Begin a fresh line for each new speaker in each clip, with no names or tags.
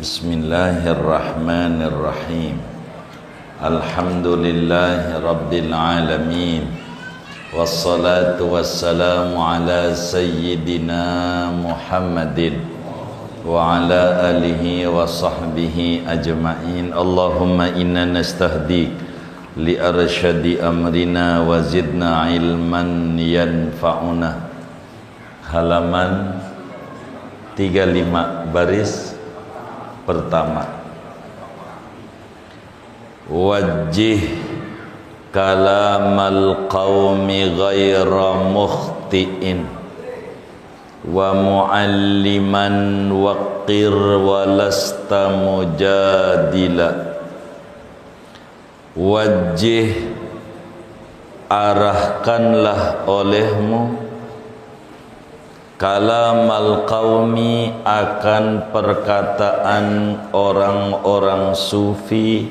Bismillahirrahmanirrahim. Alhamdulillahi rabbil alamin. Wassalatu wassalamu ala sayyidina Muhammadin wa ala alihi wa sahbihi ajma'in. Allahumma inna nastahdik li arsyadi amrina wa zidna ilman yanfa'una. Halaman 35 baris pertama. Wajih kalamal qaumi ghaira mukhti'in wa mu'alliman waqir wa lasta mujadila. Wajih, arahkanlah olehmu kalamal qaumi, akan perkataan orang-orang sufi,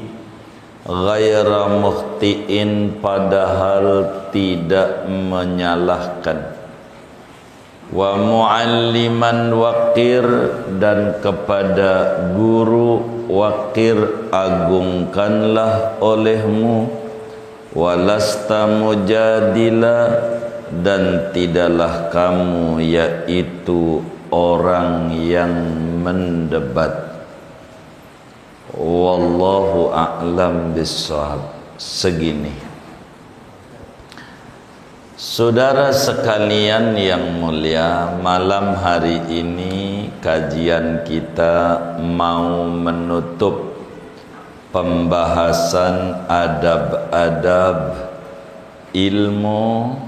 ghaira mukhti'in, padahal tidak menyalahkan, wa mu'alliman waqir, dan kepada guru waqir agungkanlah olehmu, walasta mujadila, dan tidaklah kamu yaitu orang yang mendebat. Wallahu a'lam bissawab. Segini. Saudara sekalian yang mulia, malam hari ini kajian kita mau menutup pembahasan adab-adab ilmu,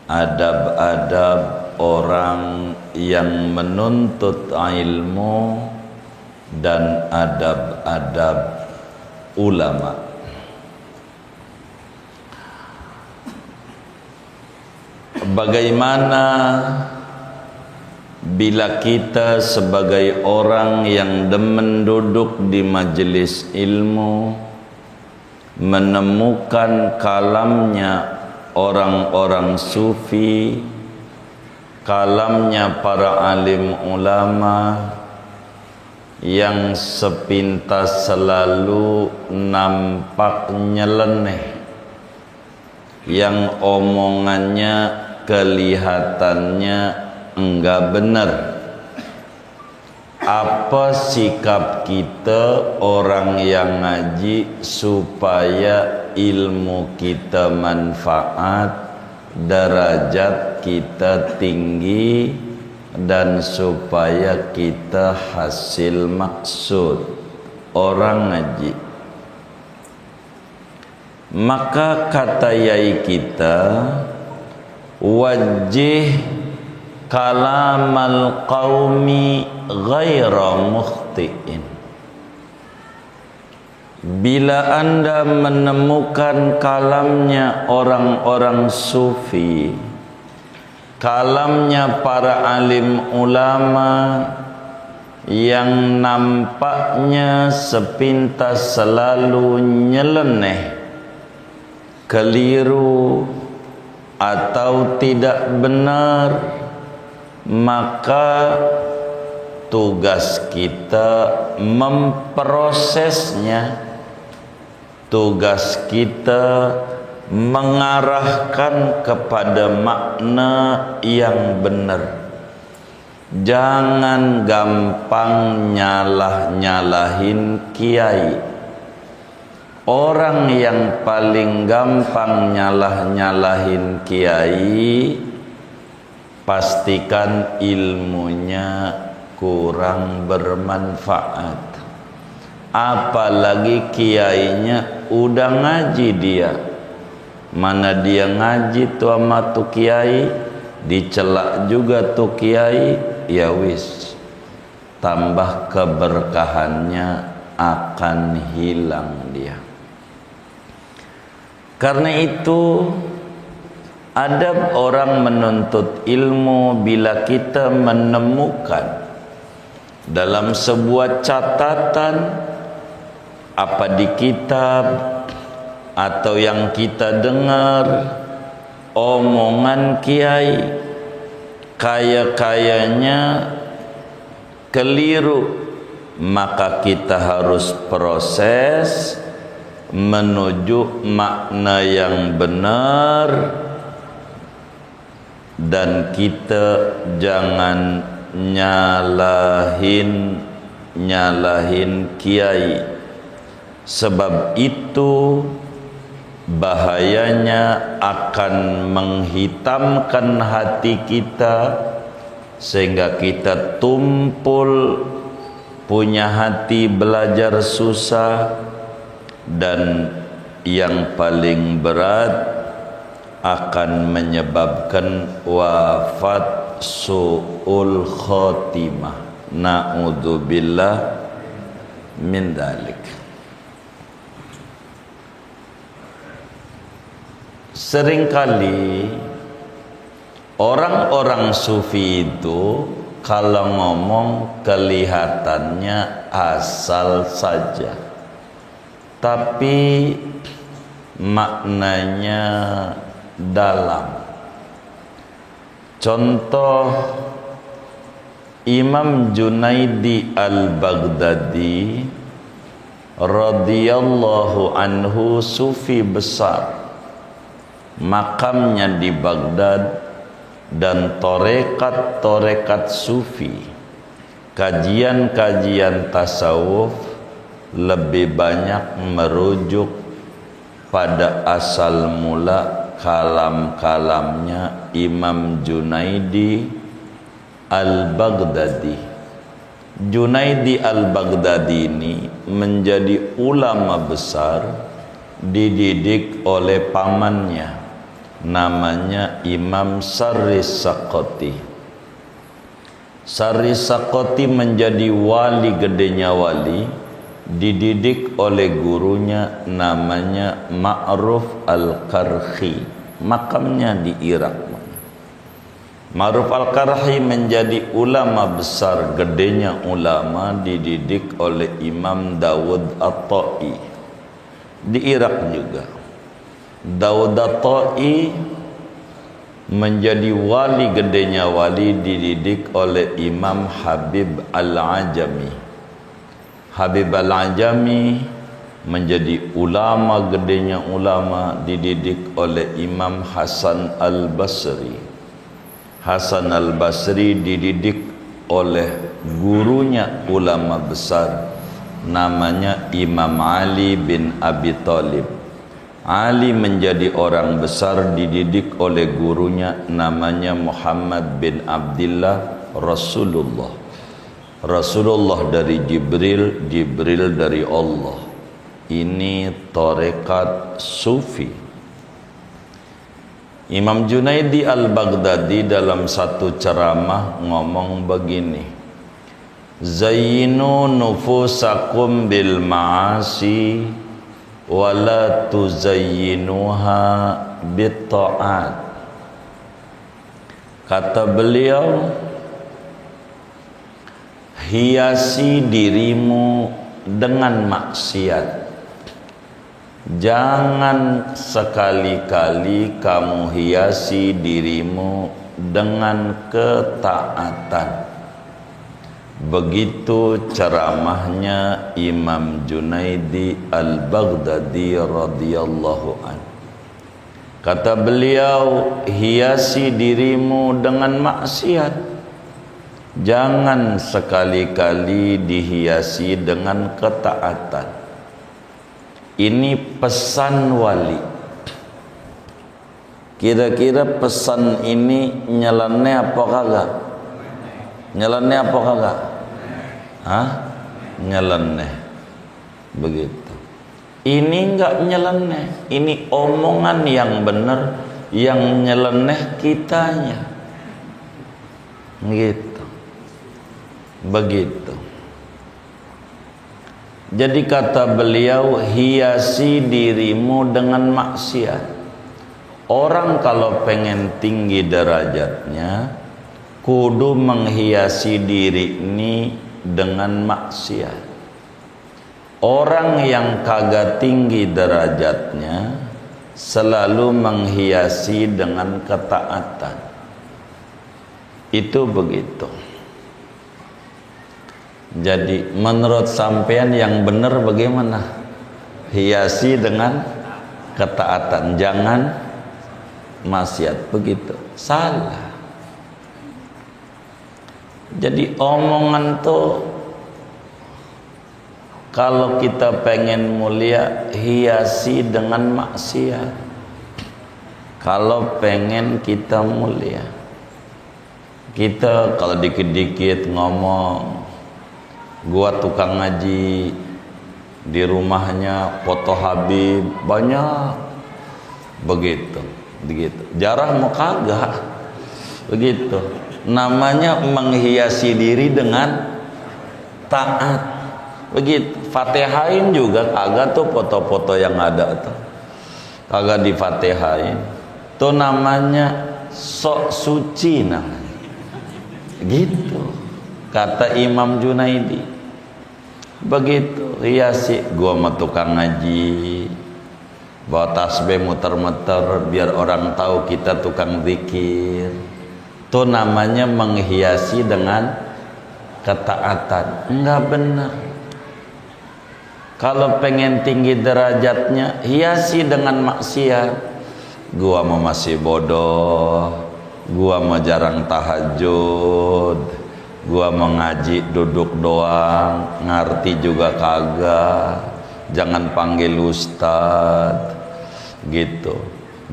adab-adab orang yang menuntut ilmu, dan adab-adab ulama. Bagaimana bila kita sebagai orang yang demen duduk di majelis ilmu menemukan kalamnya orang-orang sufi, kalamnya para alim ulama yang sepintas selalu nampak nyeleneh, yang omongannya kelihatannya enggak benar. Apa sikap kita orang yang ngaji supaya ilmu kita manfaat, derajat kita tinggi, dan supaya kita hasil maksud orang ngaji? Maka kata yai kita, wajih kalamal qaumi ghaira mukhti'in. Bila anda menemukan kalamnya orang-orang sufi, kalamnya para alim ulama yang nampaknya sepintas selalu nyeleneh, keliru atau tidak benar, maka tugas kita memprosesnya, tugas kita mengarahkan kepada makna yang benar. Jangan gampang nyalah-nyalahin kiai. Orang yang paling gampang nyalah-nyalahin kiai, pastikan ilmunya kurang bermanfaat. Apalagi kiainya udah ngaji dia. Mana dia ngaji tuh sama tuh kiai, dicelak juga tuh kiai, ya wis, tambah keberkahannya akan hilang dia. Karena itu adab orang menuntut ilmu, bila kita menemukan dalam sebuah catatan, apa di kitab atau yang kita dengar, omongan kiai kaya-kayanya keliru maka kita harus proses menuju makna yang benar, dan kita jangan nyalahin kiai. Sebab itu bahayanya akan menghitamkan hati kita, sehingga kita tumpul punya hati belajar susah, dan yang paling berat akan menyebabkan wafat su'ul khotimah. Na'udzubillah min dalik. Seringkali orang-orang sufi itu kalau ngomong kelihatannya asal saja, tapi maknanya dalam. Contoh, Imam Junaidi al-Baghdadi radhiyallahu anhu sufi besar, makamnya di Baghdad, dan torekat sufi, kajian-kajian tasawuf lebih banyak merujuk pada asal mula kalam-kalamnya Imam Junaidi al-Baghdadi. Junaidi al-Baghdadi ini menjadi ulama besar, dididik oleh pamannya, namanya Imam Sarris Saqati. Sarris Saqati menjadi wali gedenya wali, dididik oleh gurunya namanya Ma'ruf al-Karhi, makamnya di Irak. Ma'ruf al-Karhi menjadi ulama besar, gedenya ulama, dididik oleh Imam Dawud At-Ta'i di Irak juga. Dawud At-Ta'i menjadi wali gedenya wali, dididik oleh Imam Habib Al-Ajami. Habib Al-Ajami menjadi ulama gedenya ulama, dididik oleh Imam Hasan Al-Basri. Hasan Al-Basri dididik oleh gurunya ulama besar, namanya Imam Ali bin Abi Thalib. Ali menjadi orang besar, dididik oleh gurunya namanya Muhammad bin Abdullah Rasulullah. Rasulullah dari Jibril, Jibril dari Allah. Ini tarekat sufi. Imam Junaidi al-Baghdadi dalam satu ceramah ngomong begini, zayyinu nufusakum bil ma'asi wala tuzayyinuha bit ta'at. Kata beliau, hiasi dirimu dengan maksiat, jangan sekali-kali kamu hiasi dirimu dengan ketaatan. Begitu ceramahnya Imam Junaidi al-Baghdadi radhiyallahu anhu. Kata beliau, hiasi dirimu dengan maksiat, jangan sekali-kali dihiasi dengan ketaatan. Ini pesan wali. Kira-kira pesan ini nyeleneh apa kagak? Nyeleneh apa kagak? Hah? Nyeleneh. Begitu. Ini enggak nyeleneh, ini omongan yang benar, yang nyeleneh kitanya. Gitu. Begitu. Jadi kata beliau, hiasi dirimu dengan maksiat. Orang kalau pengen tinggi derajatnya, kudu menghiasi diri ini dengan maksiat. Orang yang kagak tinggi derajatnya selalu menghiasi dengan ketaatan. Itu begitu. Jadi menurut sampean yang benar bagaimana? Hiasi dengan ketaatan, jangan maksiat. Begitu. Salah. Jadi omongan tuh kalau kita pengen mulia, hiasi dengan maksiat. Kalau pengen kita mulia, kita kalau dikit-dikit ngomong, gua tukang ngaji, di rumahnya foto Habib banyak, begitu. Jarang mau kagak, begitu. Namanya menghiasi diri dengan taat, begitu. Fatihain juga kagak tuh foto-foto yang ada tuh, kagak difatihain. Tuh namanya sok suci namanya, gitu. Kata Imam Junaidi, begitu. Hiasi, gua mah tukang ngaji, bawa tasbih muter-muter biar orang tahu kita tukang zikir. Itu namanya menghiasi dengan ketaatan. Enggak benar. Kalau pengen tinggi derajatnya, hiasi dengan maksiat. Gua mah masih bodoh, gua mah jarang tahajud, gua mau ngaji duduk doang, ngerti juga kagak, jangan panggil ustad, gitu.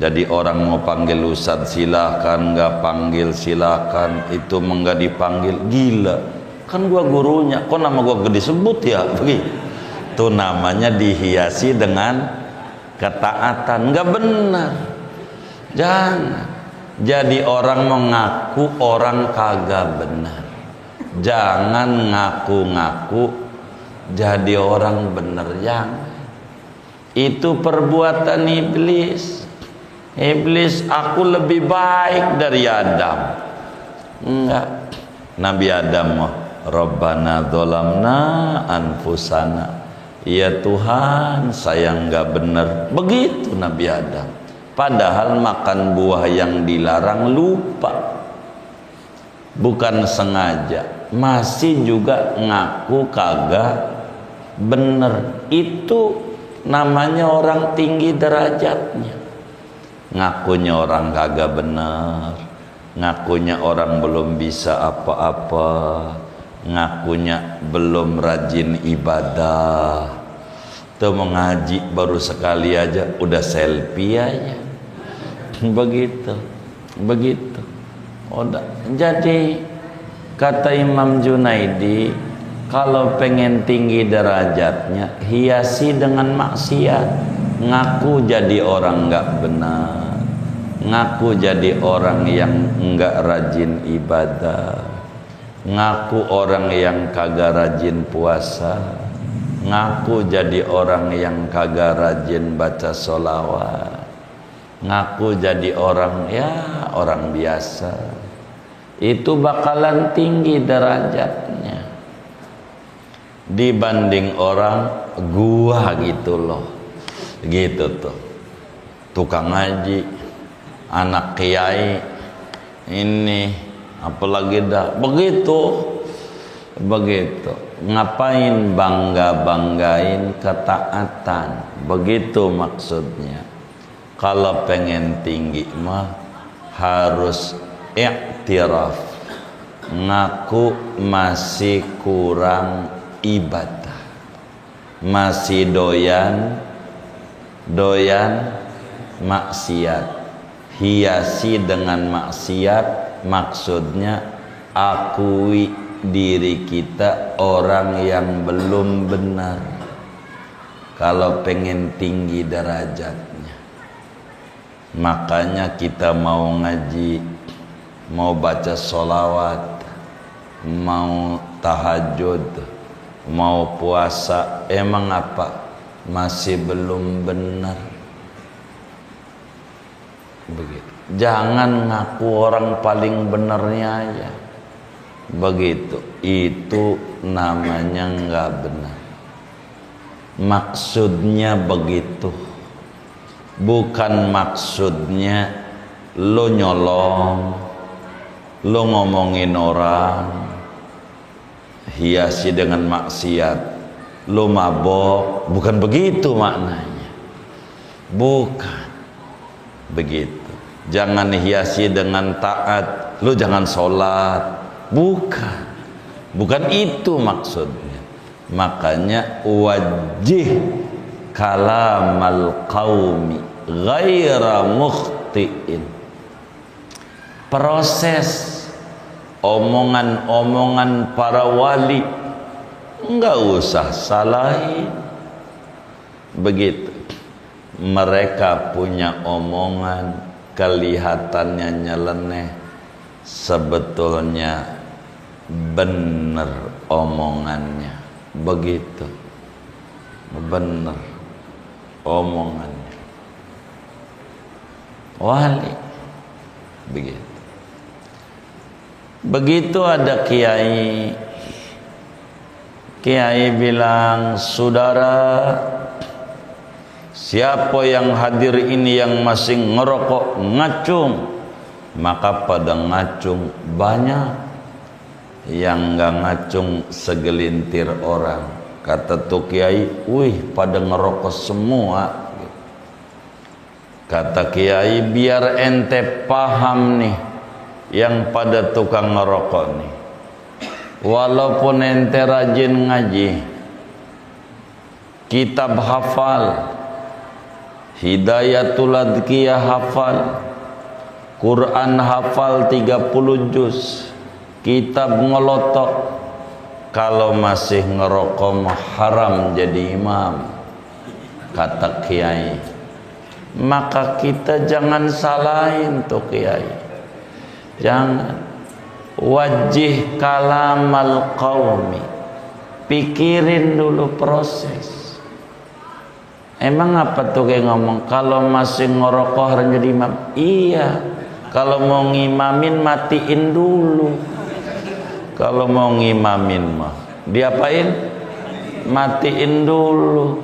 Jadi orang mau panggil ustad silakan, nggak panggil silakan, itu enggak dipanggil, gila. Kan gua gurunya, kok nama gua gak disebut ya? Begitu. Itu namanya dihiasi dengan ketaatan, nggak benar. Jangan. Jadi orang mengaku orang kagak benar. Jangan ngaku-ngaku jadi orang bener. Jangan. Itu perbuatan iblis. Iblis, aku lebih baik dari Adam. Enggak. Nabi Adam mah, Rabbana dzolamna anfusana. Ya Tuhan, saya enggak benar. Begitu Nabi Adam. Padahal makan buah yang dilarang lupa. Bukan sengaja, masih juga ngaku kagak bener. Itu namanya orang tinggi derajatnya. Ngakunya orang kagak bener, ngakunya orang belum bisa apa-apa, ngakunya belum rajin ibadah. Tuh mengaji baru sekali aja udah selfie aja. Begitu. Jadi kata Imam Junaidi, kalau pengen tinggi derajatnya, hiasi dengan maksiat. Ngaku jadi orang nggak benar, ngaku jadi orang yang nggak rajin ibadah, ngaku orang yang kagak rajin puasa, ngaku jadi orang yang kagak rajin baca sholawat, ngaku jadi orang orang biasa. Itu bakalan tinggi derajatnya dibanding orang gua gitu loh. Gitu tuh, tukang ngaji, anak kiai, ini apalagi dah begitu. Ngapain banggain ketaatan? Begitu maksudnya. Kalau pengen tinggi mah harus i'tiraf, ngaku masih kurang ibadah, masih doyan maksiat. Hiasi dengan maksiat maksudnya akui diri kita orang yang belum benar. Kalau pengen tinggi derajatnya, makanya kita mau ngaji, mau baca sholawat, mau tahajud, mau puasa, emang apa? Masih belum benar. Begitu. Jangan ngaku orang paling benernya aja. Begitu. Itu namanya nggak benar. Maksudnya begitu. Bukan maksudnya lo nyolong, lo ngomongin orang, hiasi dengan maksiat, lu mabok. Bukan begitu maknanya, bukan begitu. Jangan hiasi dengan taat, lu jangan sholat, bukan itu maksudnya. Makanya wajih kalamal qaumi ghaira mukhtiin, proses omongan-omongan para wali enggak usah salahin. Begitu mereka punya omongan kelihatannya nyeleneh, sebetulnya bener omongannya. Begitu bener omongannya wali. Begitu ada kiai bilang, saudara, siapa yang hadir ini yang masih ngerokok ngacung, maka pada ngacung banyak, yang nggak ngacung segelintir orang. Kata tuh kiai, wih pada ngerokok semua. Kata kiai, biar ente paham nih, yang pada tukang ngerokok nih, walaupun ente rajin ngaji, kitab hafal, Hidayatul Adqiyah hafal, Quran hafal 30 juz, kitab ngelotok, kalau masih ngerokok mah haram jadi imam. Kata kiai, maka kita jangan salahin tuh kiai, jangan. Wajih kalamal qaumi, pikirin dulu proses. Emang apa tuh kayak ngomong kalau masih ngerokok harus jadi imam? Iya, kalau mau ngimamin matiin dulu. Kalau mau ngimamin mah diapain? Matiin dulu.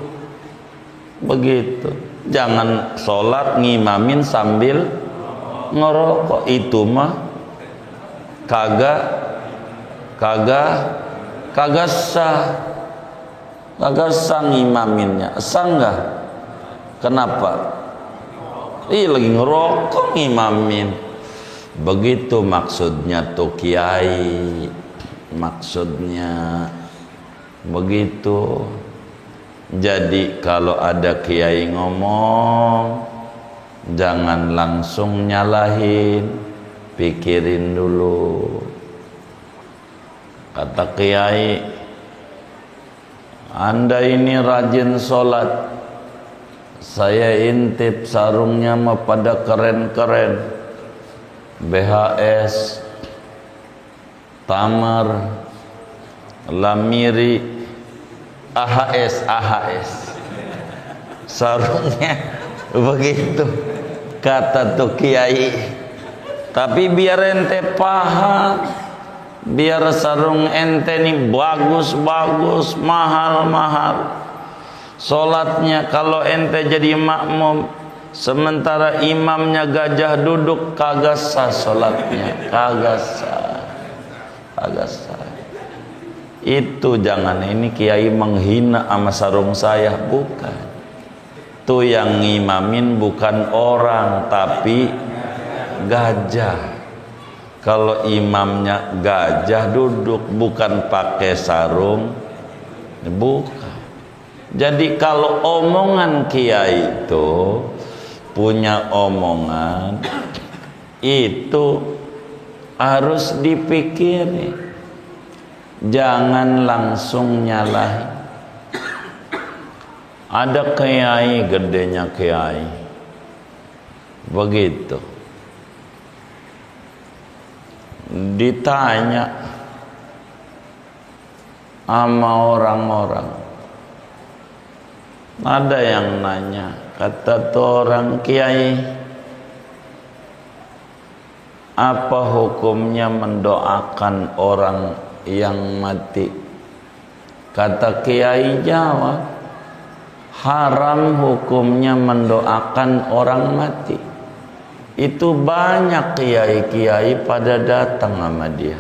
Begitu. Jangan sholat ngimamin sambil ngerokok, itu mah kagak sah. Kagak sah ngimaminnya. Sah enggak? Kenapa? Lagi ngerokok ngimamin. Begitu maksudnya tuh kiai, maksudnya begitu. Jadi kalau ada kiai ngomong, jangan langsung nyalahin, pikirin dulu. Kata kiai, Anda ini rajin sholat, saya intip sarungnya mah pada keren-keren, BHS, Tamar, Lamiri, AHS, sarungnya begitu. Kata tuh kiai, tapi biar ente paham, biar sarung ente nih bagus-bagus, mahal-mahal, sholatnya kalau ente jadi makmum, sementara imamnya gajah duduk, kagak sah sholatnya, kagak sah. Itu jangan, ini kiai menghina sama sarung saya, bukan. Tuh yang ngimamin bukan orang, tapi gajah. Kalau imamnya gajah duduk, bukan pakai sarung, bukan. Jadi kalau omongan kiai itu punya omongan, itu harus dipikiri, jangan langsung nyalahin. Ada kiai, gedenya kiai begitu, ditanya sama orang-orang, ada yang nanya, kata tuh orang, kiai, apa hukumnya mendoakan orang yang mati? Kata kiai jawab, haram hukumnya mendoakan orang mati. Itu banyak kiai-kiai pada datang sama dia,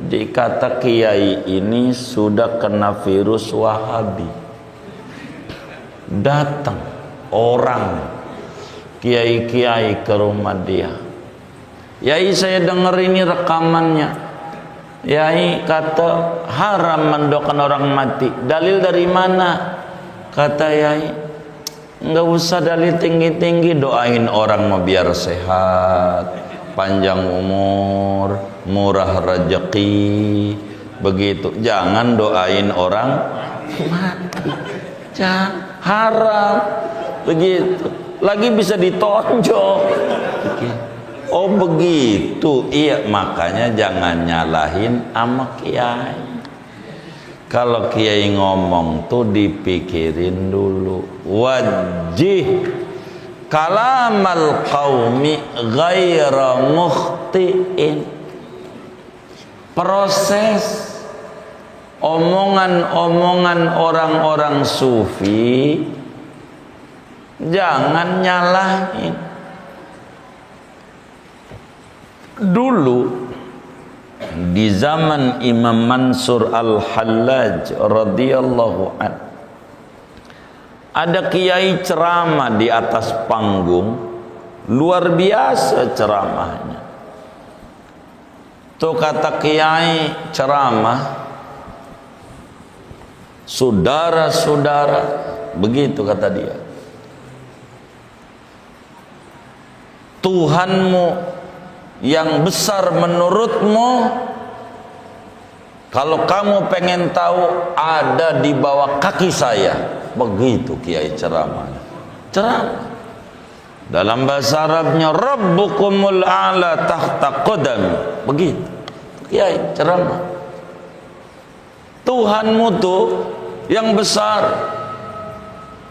Dikata kiai ini sudah kena virus Wahabi. Datang orang kiai-kiai ke rumah dia. Yai, saya dengar ini rekamannya. Yai kata haram mendoakan orang mati. Dalil dari mana? Kata Yai, nggak usah dalil tinggi-tinggi, doain orang mau biar sehat, panjang umur, murah rezeki, begitu. Jangan doain orang mati. Jangan, haram. Begitu. Lagi bisa ditonjok. Oh begitu. Iya, makanya jangan nyalahin sama kiai. Kalau kiai ngomong tuh dipikirin dulu. Wajih kalamal qaumi ghaira mukhtiin. Proses omongan-omongan orang-orang sufi jangan nyalahin. Dulu di zaman Imam Mansur Al-Hallaj radhiyallahu an, ada kiai ceramah di atas panggung, luar biasa ceramahnya. Tuh kata kiai ceramah, saudara-saudara, begitu kata dia, Tuhanmu yang besar menurutmu, kalau kamu pengen tahu, ada di bawah kaki saya. Begitu kiai ceramah. Ceramah dalam bahasa Arabnya, Rabbukumul a'la tahta qadami. Begitu kiai ceramah. Tuhanmu tuh yang besar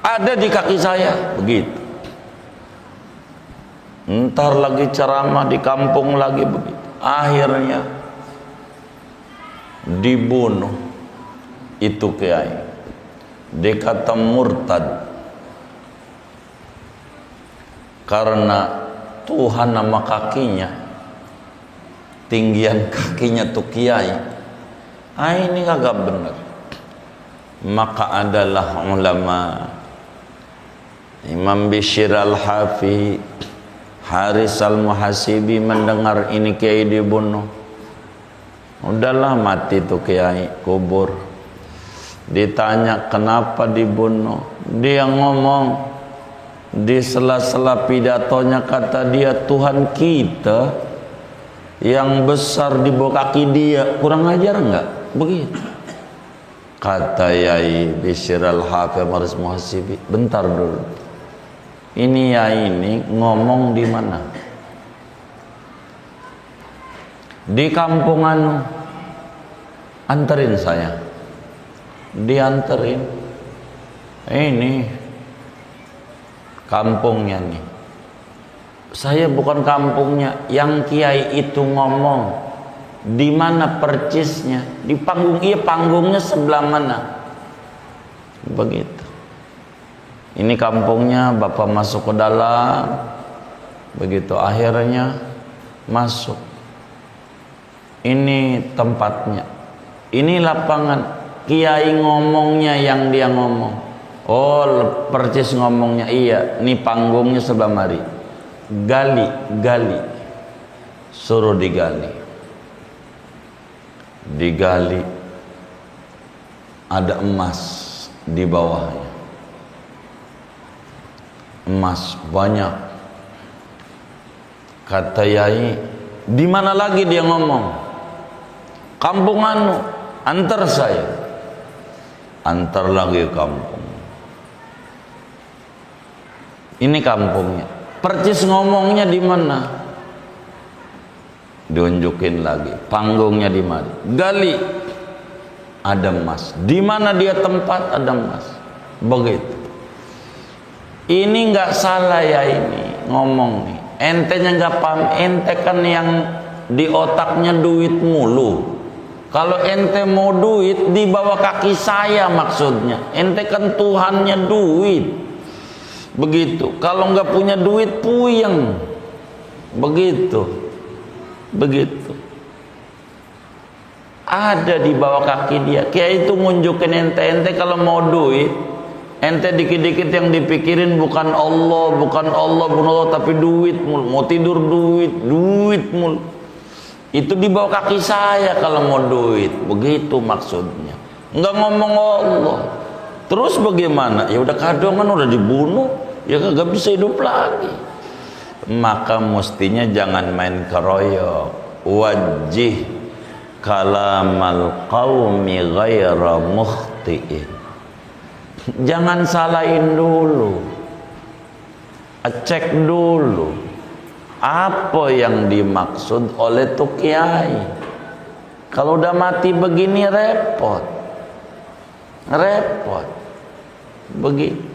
ada di kaki saya. Begitu. Ntar lagi ceramah di kampung lagi begitu. Akhirnya dibunuh itu kiai. Dikata murtad karena Tuhan nama kakinya, tinggian kakinya tuh kiai. Ini kagak benar. Maka adalah ulama Imam Bishr Al-Hafi, Haris Al-Muhasibi mendengar ini kiai dibunuh. Udahlah, mati tuh kiai, kubur. Ditanya kenapa dibunuh, dia ngomong di sela-sela pidatonya, kata dia, Tuhan kita yang besar di bawah kaki dia. Kurang ajar enggak? Begitu kata Yai Bishr Al-Hafi Haris Muhasibi. Bentar dulu, ini Yai ini ngomong di mana? Di kampung anu. Anterin saya. Dianterin. Ini kampungnya nih. Saya bukan kampungnya. Yang kiai itu ngomong. Di mana percisnya? Di panggung. Iya, panggungnya sebelah mana? Begitu. Ini kampungnya, Bapak masuk ke dalam. Begitu akhirnya masuk. Ini tempatnya. Ini lapangan. Kiai ngomongnya yang dia ngomong. Oh, percis ngomongnya. Iya, ini panggungnya sebelah mari. Gali, gali. Suruh digali. Digali. Ada emas di bawahnya. Emas banyak. Kata Yai, di mana lagi dia ngomong? Kampung anu, antar saya. Antar lagi kampung. Ini kampungnya. Percis ngomongnya di mana? Diunjukin lagi. Panggungnya di mana? Gali. Ada emas. Di mana dia tempat ada emas. Begitu. Ini nggak salah ya ini ngomong nih. Entenya nggak paham. Ente kan yang di otaknya duit mulu. Kalau ente mau duit di bawah kaki saya maksudnya. Ente kan Tuhannya duit. Begitu. Kalau nggak punya duit puyeng. Begitu. Begitu. ada di bawah kaki dia. Kiai itu ngunjukin ente kalau mau duit, ente dikit-dikit yang dipikirin bukan Allah, bukan Allah, tapi duit mul. Mau tidur duit mul. Itu di bawah kaki saya kalau mau duit. Begitu maksudnya. Enggak ngomong Allah. Terus bagaimana? Ya udah kadongan udah dibunuh, ya kagak bisa hidup lagi. Maka mestinya jangan main keroyok. Wajih kalamal qaumi ghaira mukhtiin. Jangan salahin dulu. Cek dulu apa yang dimaksud oleh tuh kiai. Kalau udah mati begini repot. Begitu.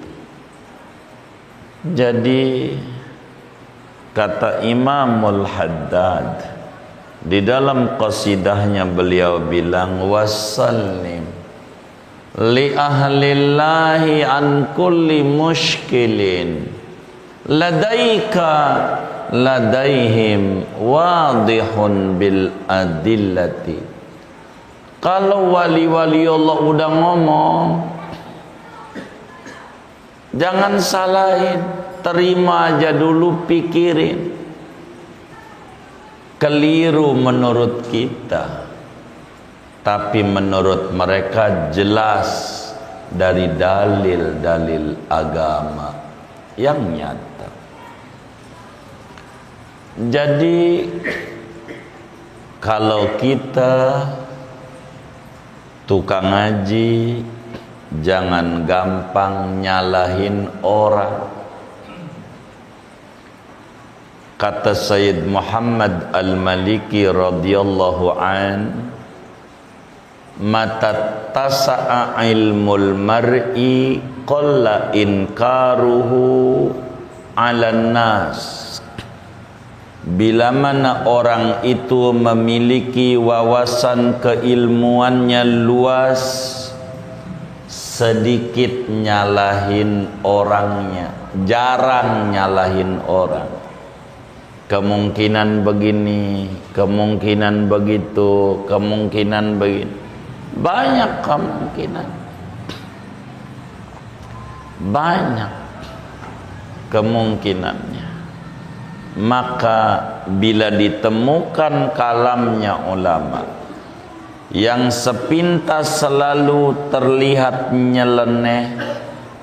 Jadi kata Imamul Haddad di dalam qasidahnya, beliau bilang wasallim li ahlillahi an kulli mushkilin ladaika ladaihim wadihun bil adillati. Kalau wali-wali Allah udah ngomong, jangan salahin, terima aja dulu, pikirin. Keliru menurut kita, tapi menurut mereka jelas dari dalil-dalil agama yang nyata. Jadi kalau kita tukang ngaji, jangan gampang nyalahin orang. Kata Sayyid Muhammad Al-Maliki radhiyallahu an, mata tasa'a ilmul mar'i qalla inkaruhu 'alan nas. Bila mana orang itu memiliki wawasan keilmuannya luas, sedikit nyalahin orangnya, jarang nyalahin orang. Kemungkinan begini, kemungkinan begitu, kemungkinan begini. Banyak kemungkinan. Banyak kemungkinannya. Maka bila ditemukan kalamnya ulama yang sepintas selalu terlihat nyeleneh,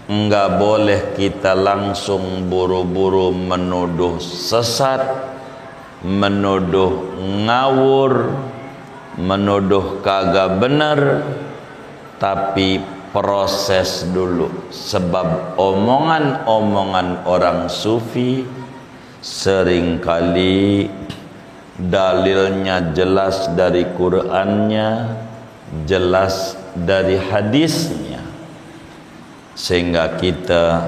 enggak boleh kita langsung buru-buru menuduh sesat, menuduh ngawur, menuduh kagak benar, tapi proses dulu. Sebab omongan-omongan orang sufi seringkali dalilnya jelas dari Qur'annya, jelas dari hadisnya, sehingga kita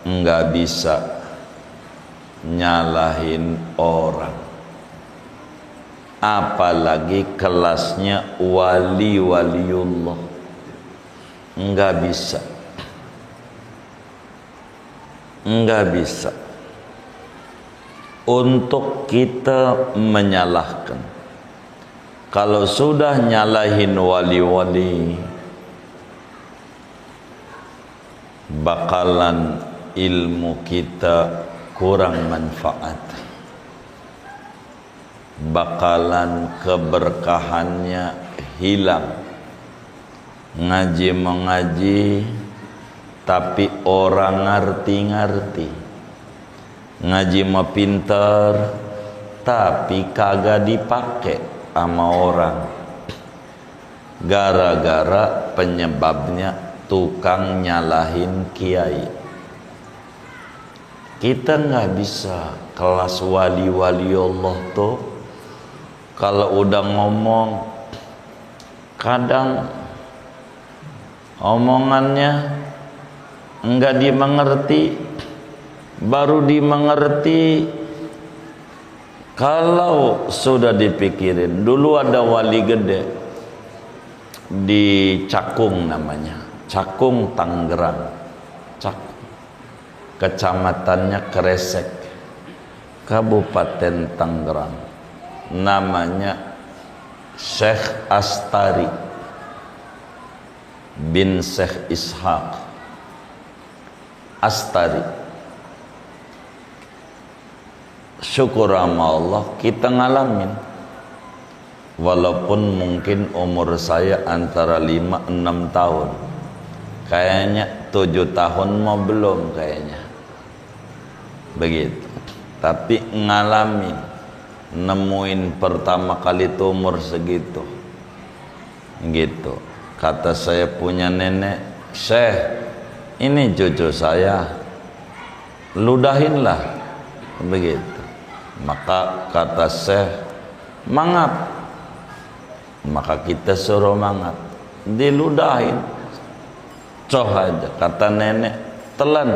enggak bisa nyalahin orang, apalagi kelasnya wali-waliullah. Enggak bisa, enggak bisa untuk kita menyalahkan. Kalau sudah nyalahin wali-wali, bakalan ilmu kita kurang manfaat, bakalan keberkahannya hilang. Ngaji mengaji tapi orang ngerti-ngerti, ngaji mah pinter tapi kagak dipakai sama orang, gara-gara penyebabnya tukang nyalahin kiai. Kita nggak bisa kelas wali-wali Allah tuh, kalau udah ngomong kadang omongannya enggak dimengerti, baru dimengerti kalau sudah dipikirin. Dulu ada wali gede di Cakung, namanya Cakung, Tangerang. Kecamatannya Kresek, Kabupaten Tangerang. Namanya Syekh Astari bin Syekh Ishaq Astari. Syukur sama Allah kita ngalamin, walaupun mungkin umur saya antara 5-6 tahun, kayaknya 7 tahun mau belum kayaknya begitu, tapi ngalamin, nemuin pertama kali itu umur segitu gitu. Kata saya punya nenek, Syekh ini cucu saya, ludahinlah begitu. Maka kata Syekh, mangap. Maka kita suruh mangap, diludahin, coh aja. Kata nenek, telan.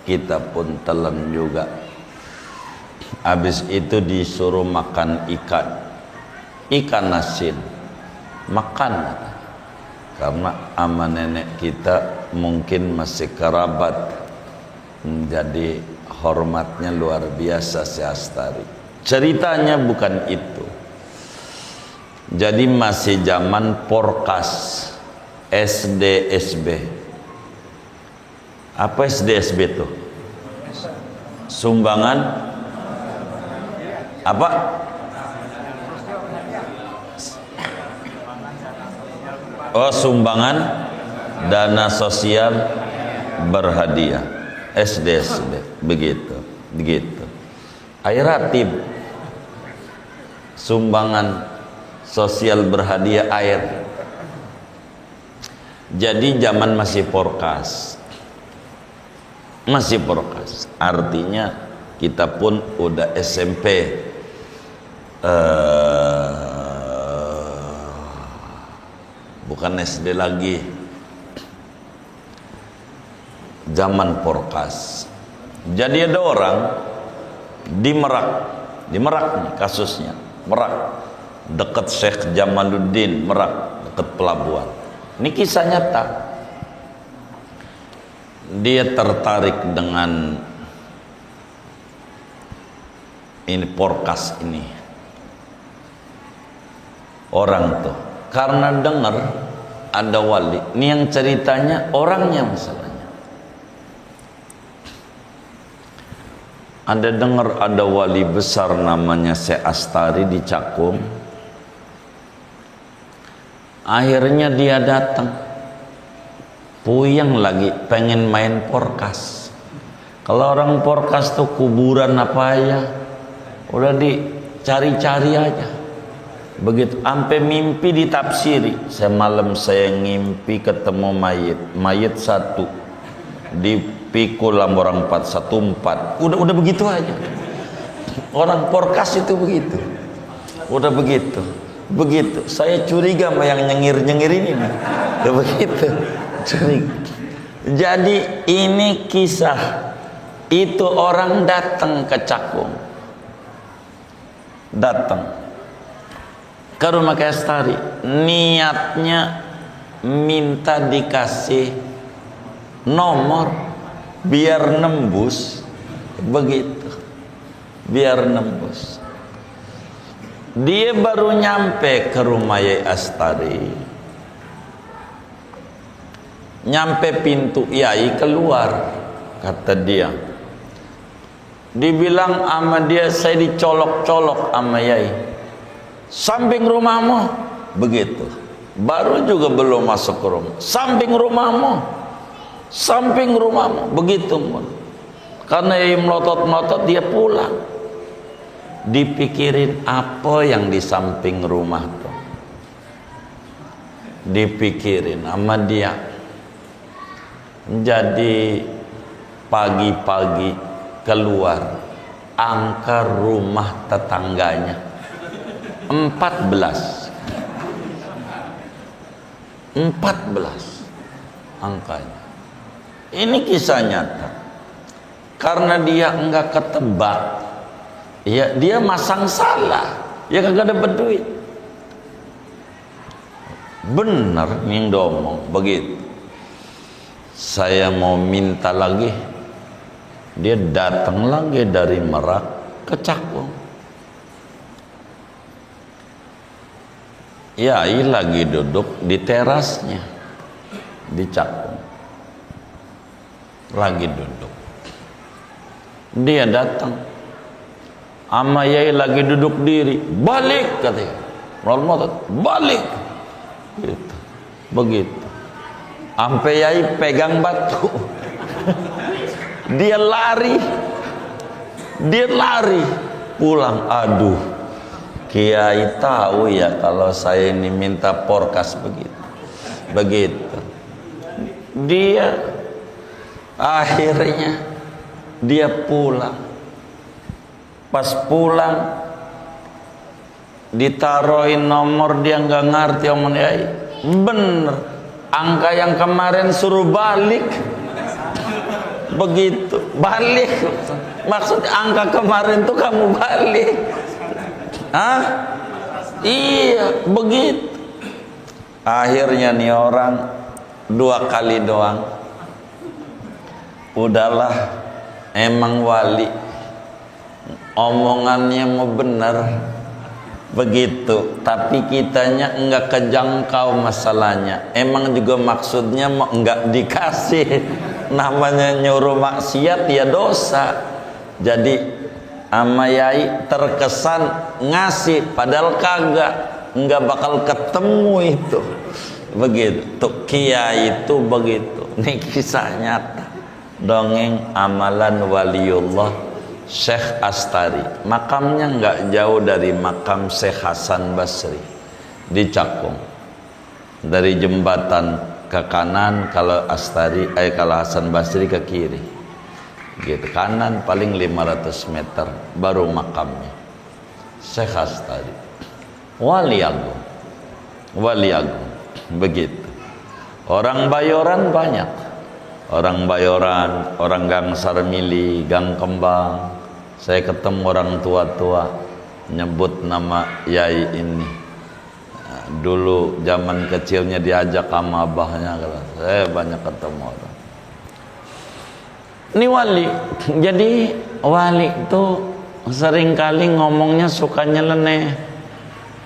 Kita pun telan juga. Habis itu disuruh makan ikan asin, makan. Karena ama nenek kita mungkin masih kerabat, jadi hormatnya luar biasa si Astari. Ceritanya bukan itu. Jadi masih zaman Porkas, SD SB. Apa SD SB tuh? Sumbangan apa? Oh, sumbangan dana sosial berhadiah. SD begitu. Air ratib, sumbangan sosial berhadiah air. Jadi zaman masih Porkas, artinya kita pun udah SMP, bukan SD lagi. Zaman Porkas. Jadi ada orang di Merak nih kasusnya, Merak, dekat Syekh Jamaluddin, Merak, dekat pelabuhan. Ini kisah nyata. Dia tertarik dengan ini Porkas ini, orang tuh karena dengar ada wali. Ini yang ceritanya orangnya masalahnya. Ada dengar ada wali besar namanya Syekh Astari di Cakung. Akhirnya dia datang, puyeng lagi pengen main Porkas. Kalau orang Porkas tuh kuburan apa ya, udah dicari-cari aja begitu. Sampai mimpi ditafsiri. Semalam saya ngimpi ketemu mayit satu dipikul orang 414. Udah begitu aja. Orang Porkas itu begitu. Udah begitu. Saya curiga sama yang nyengir ini. Udah begitu. Curiga. Jadi ini kisah. Itu orang datang ke Cakung. Datang ke rumah Kyai Astari. Niatnya minta dikasih nomor biar nembus, begitu, biar nembus. Dia baru nyampe ke rumah Kyai Astari, nyampe pintu Yai keluar, kata dia, dibilang sama dia, saya dicolok-colok sama Yai, samping rumahmu, begitu. Baru juga belum masuk ke rumah, samping rumahmu, begitu. Karena Yai melotot-melotot, dia pulang. Dipikirin apa yang di samping rumah tuh, dipikirin sama dia. Jadi pagi-pagi keluar angka rumah tetangganya 14 angkanya. Ini kisah nyata. Karena dia enggak ketebak, ya dia masang salah, ya kagak dapat duit. Bener nih yang domong begitu. Saya mau minta lagi, dia datang lagi dari Merak ke Cakung. Yai lagi duduk di terasnya di Cakung, lagi duduk. Dia datang, ama Yai lagi duduk diri, balik katanya, balik, gitu. Begitu, sampai Yai pegang batu, dia lari pulang. Aduh, Kiai tahu ya kalau saya ini minta porkas begitu. Dia akhirnya dia pulang. Pas pulang ditaruhin nomor, dia nggak ngerti omong Yai. Bener, angka yang kemarin suruh balik. Begitu, balik. Maksud angka kemarin tuh kamu balik. Hah? Iya, begitu. Akhirnya nih orang 2 kali doang. Udahlah, emang wali. Omongannya mau benar. Begitu, tapi kitanya enggak kejangkau masalahnya. Emang juga maksudnya mau enggak dikasih. Namanya nyuruh maksiat ya dosa. Jadi ama Yai terkesan ngasih padahal kagak, enggak bakal ketemu itu. Begitu Kiai itu begitu. Ini kisah nyata, dongeng amalan waliullah Syekh Astari. Makamnya enggak jauh dari makam Syekh Hasan Basri di Cakung. Dari jembatan ke kanan kalau Astari, kalau Hasan Basri ke kiri. Gitu, kanan paling 500 meter baru makamnya Syekh Astari, wali agung begitu. Orang Bayoran banyak, orang Bayoran, orang Gang Sarmili, Gang Kembang. Saya ketemu orang tua-tua nyebut nama Yai ini. Dulu zaman kecilnya diajak sama abahnya, saya banyak ketemu orang. Ini wali. Jadi wali itu seringkali ngomongnya suka nyeleneh,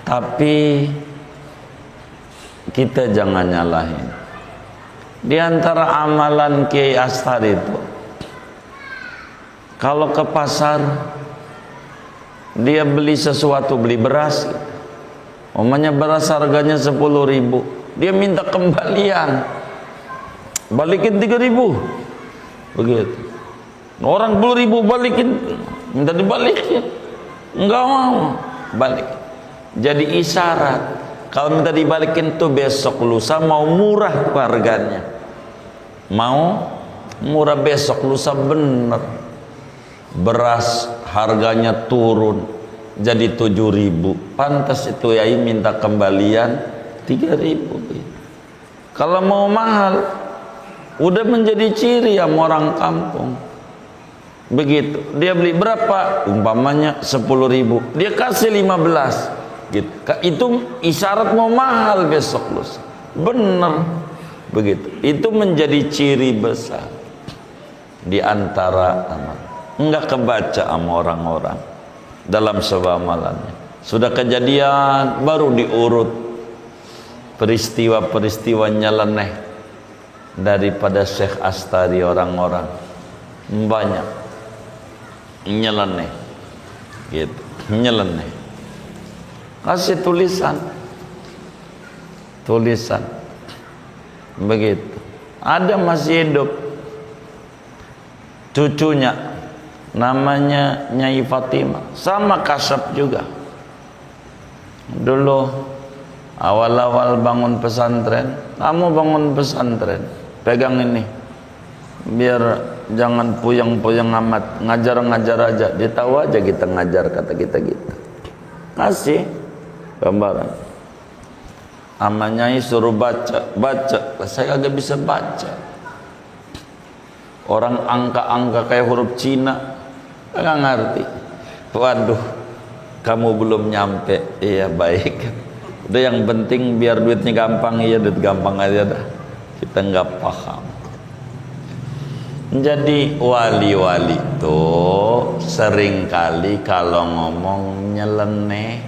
tapi kita jangan nyalahin. Di antara amalan Kiai Astari itu, kalau ke pasar dia beli sesuatu, beli beras, umumnya beras harganya 10.000, dia minta kembalian, balikin 3.000. Begitu. Orang 10.000 balikin, minta dibalikin, enggak mau balik. Jadi isyarat kalau minta dibalikin tuh besok lusa mau murah harganya, mau murah besok lusa bener. Beras harganya turun jadi 7.000, pantas itu Yai minta kembalian 3.000. Kalau mau mahal udah menjadi ciri sama orang kampung. Begitu, dia beli berapa? Umpamanya 10.000, dia kasih 15 gitu. Itu isyarat mau mahal besok lusa. Bener. Begitu. Itu menjadi ciri besar di antara amal. Enggak kebaca sama orang-orang dalam sebuah amalannya. Sudah kejadian baru diurut peristiwa-peristiwa nyeleneh daripada Syekh Astari. Orang-orang banyak nyeleneh gitu, nyeleneh. Kasih tulisan begitu. Ada masih hidup cucunya, namanya Nyai Fatimah, sama kasab juga. Dulu awal-awal bangun pesantren, kamu bangun pesantren, pegang ini biar jangan puyeng-puyeng amat, ngajar-ngajar aja. Dia tahu aja kita ngajar, kata kita gitu. Kasih gambaran. Amanyai suruh baca, saya agak bisa baca. Orang angka-angka kayak huruf Cina nggak ngerti. Waduh, kamu belum nyampe. Iya baik. Udah, yang penting biar duitnya gampang. Iya, duit gampang aja dah. Kita nggak paham. Jadi wali-wali tuh seringkali kalau ngomong nyeleneh,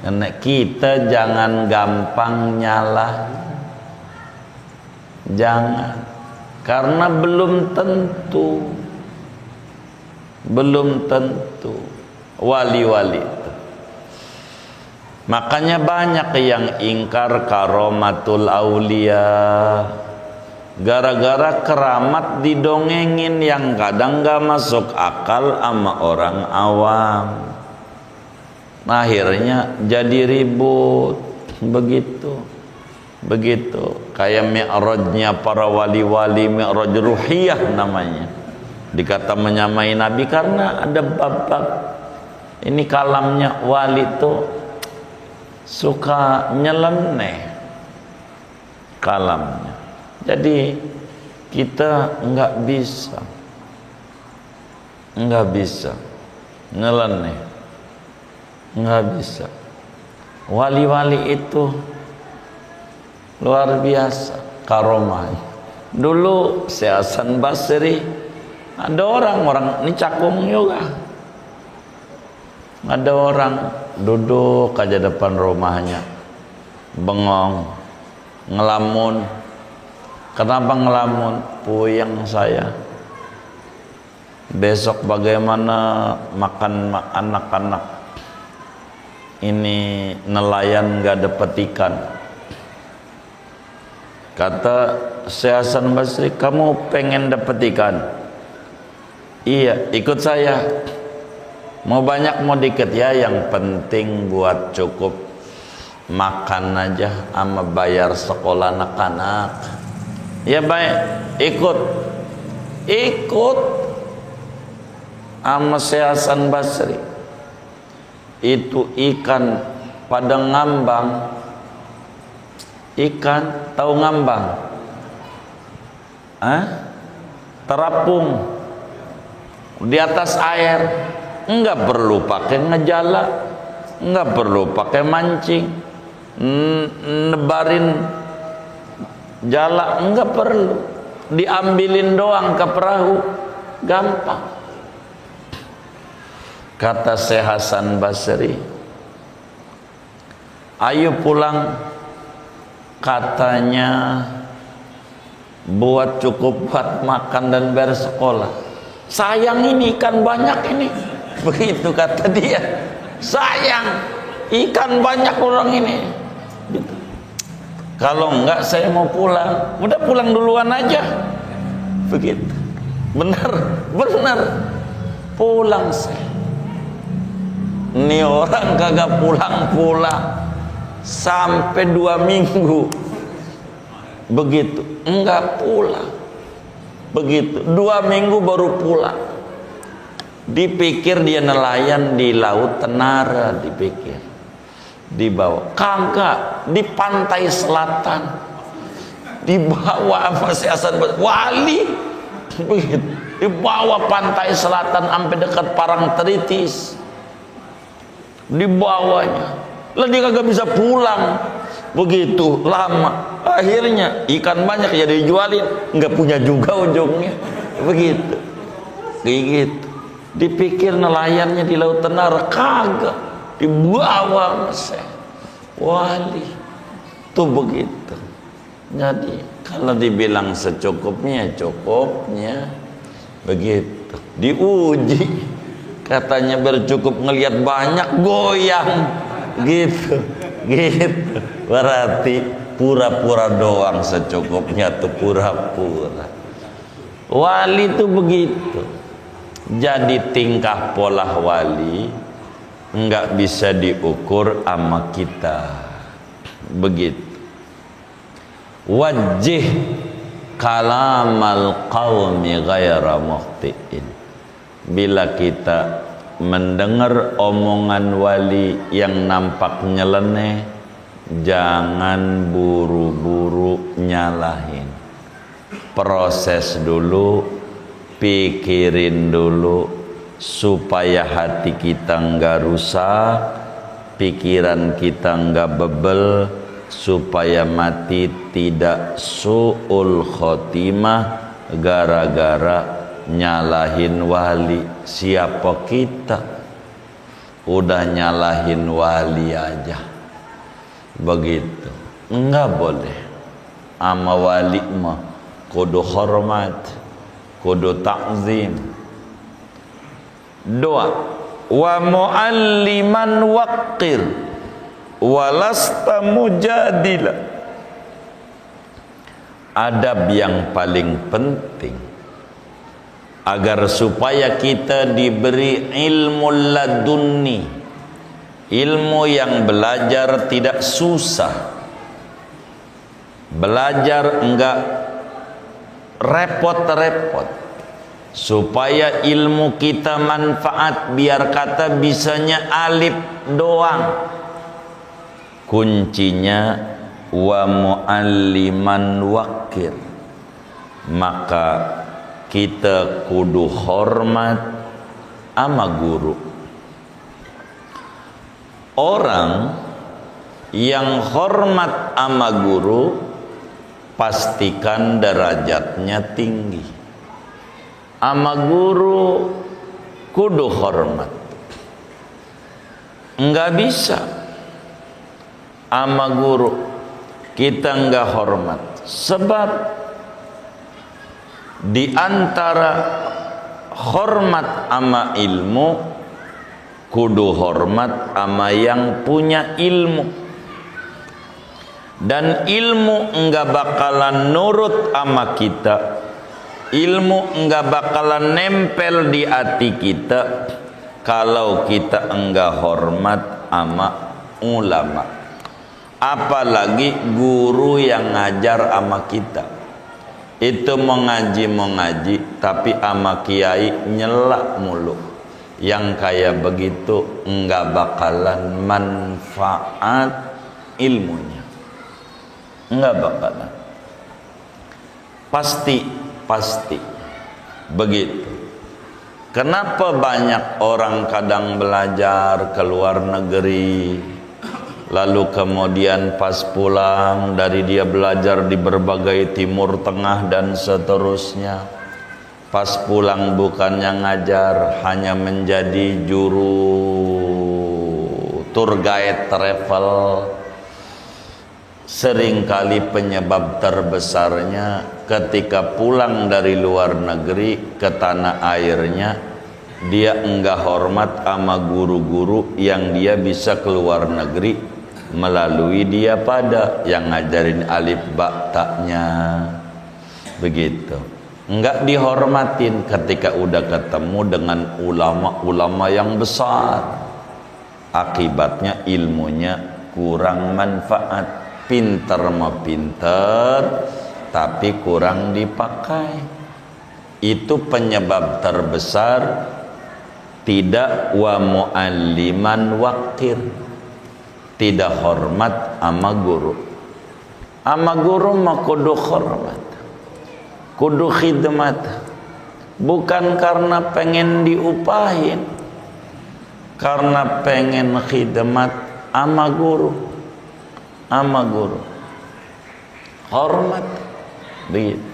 Karena kita jangan gampang nyalah, jangan, karena belum tentu wali-wali itu. Makanya banyak yang ingkar karomatul aulia, gara-gara keramat didongengin yang kadang gak masuk akal sama orang awam. Akhirnya jadi ribut, begitu kayak mi'rajnya para wali-wali, mi'raj ruhiyah namanya. Dikata menyamai Nabi karena ada bab-bab ini kalamnya wali tuh suka nyeleneh kalamnya. Jadi kita nggak bisa nyeleneh, nggak bisa. Wali-wali itu luar biasa karomahnya. Dulu Syekh Hasan Basri, ada orang ini cakung juga, ada orang duduk aja depan rumahnya, bengong, ngelamun. Kenapa ngelamun? Puyeng saya, besok bagaimana makan anak-anak ini, nelayan gak dapet ikan. Kata Syekh Hasan Basri, kamu pengen dapet ikan? Iya, ikut saya. Mau banyak mau dikit? Ya yang penting buat cukup makan aja sama bayar sekolah anak-anak. Ya baik, ikut sama Syekh Hasan Basri. Itu ikan pada ngambang. Ikan tahu ngambang? Terapung di atas air, enggak perlu pakai ngejala, enggak perlu pakai mancing, nebarin jala, enggak perlu, diambilin doang ke perahu, gampang. Kata Syekh Hasan Basri, ayo pulang. Katanya buat cukup buat makan dan bayar sekolah. Sayang ini ikan banyak ini. Begitu kata dia. Sayang ikan banyak orang ini. Gitu. Kalau enggak saya mau pulang. Udah pulang duluan aja. Begitu. Benar. Pulang saya. Ini orang kagak pulang-pulang sampai 2 minggu. Begitu, enggak pulang. Begitu, 2 minggu baru pulang. Dipikir dia nelayan di laut Tenara, dipikir. Dibawa, kagak, di pantai selatan. Dibawa sama Syekh Hasan Basri, wali. Begitu, dibawa pantai selatan sampai dekat Parangtritis. Dibawanya. Lah dia kagak bisa pulang, begitu lama. Akhirnya ikan banyak ya dijualin, nggak punya juga ujungnya. Begitu. Dipikir nelayannya di Laut Tenara, kagak, dibawa Syekh wali. Tuh begitu. Jadi kalau dibilang secukupnya, cukupnya. Begitu. Diuji, katanya bercukup ngelihat banyak goyang. Gitu berarti pura-pura doang, secukupnya tuh pura-pura. Wali itu begitu. Jadi tingkah pola wali enggak bisa diukur sama kita. Begitu. Wajih kalamal qaumi ghaira mukhtiin. Bila kita mendengar omongan wali yang nampak nyeleneh, jangan buru-buru nyalahin. Proses dulu, pikirin dulu supaya hati kita enggak rusak, pikiran kita enggak bebel, supaya mati tidak su'ul khotimah gara-gara nyalahin wali. Siapa kita? udah nyalahin wali aja begitu. Enggak boleh. Ama wali mah kudu hormat, kudu takzim. Doa, wa mualliman waqir walasta mujadila. Adab yang paling penting agar supaya kita diberi ilmu ladunni, ilmu yang belajar tidak susah, belajar enggak repot-repot, supaya ilmu kita manfaat. Biar kata bisanya alif doang. Kuncinya wa mualliman waqir, maka kita kudu hormat ama guru. Orang yang hormat ama guru pastikan derajatnya tinggi. Ama guru kudu hormat. Enggak bisa ama guru kita enggak hormat, sebab di antara hormat ama ilmu, kudu hormat ama yang punya ilmu. Dan ilmu enggak bakalan nurut ama kita, ilmu enggak bakalan nempel di hati kita kalau kita enggak hormat ama ulama. Apalagi guru yang ngajar ama kita. Itu mengaji tapi ama kiai nyelak mulu. Yang kayak begitu enggak bakalan manfaat ilmunya, enggak bakalan. Pasti begitu. Kenapa banyak orang kadang belajar ke luar negeri, lalu kemudian pas pulang dari dia belajar di berbagai Timur Tengah dan seterusnya, pas pulang bukannya ngajar, hanya menjadi juru tour guide travel. Seringkali penyebab terbesarnya ketika pulang dari luar negeri ke tanah airnya, dia enggak hormat sama guru-guru yang dia bisa keluar negeri melalui dia pada yang ngajarin alif ba taknya begitu. Enggak dihormatin ketika udah ketemu dengan ulama-ulama yang besar. Akibatnya ilmunya kurang manfaat. Pinter mah pinter, tapi kurang dipakai. Itu penyebab terbesar tidak wa mualliman waqir, tidak hormat ama guru. Ama guru mah kudu hormat, kudu khidmat, bukan karena pengen diupahin, karena pengen khidmat ama guru. Ama guru hormat begitu.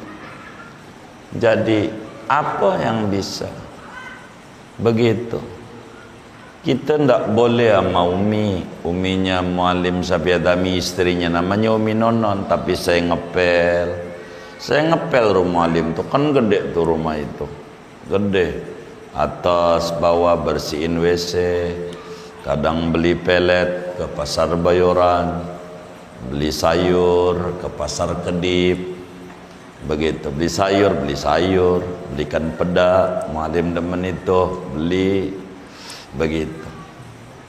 Jadi apa yang bisa begitu. Kita ndak boleh sama uminya Muallim Sapiadami, istrinya namanya Umi Nonon, tapi saya ngepel rumah Muallim tuh kan gede tuh rumah itu, gede, atas bawah bersihin WC, kadang beli pelet ke pasar Bayoran, beli sayur ke pasar Kedip begitu, beli sayur, belikan peda, Muallim demen itu beli begitu,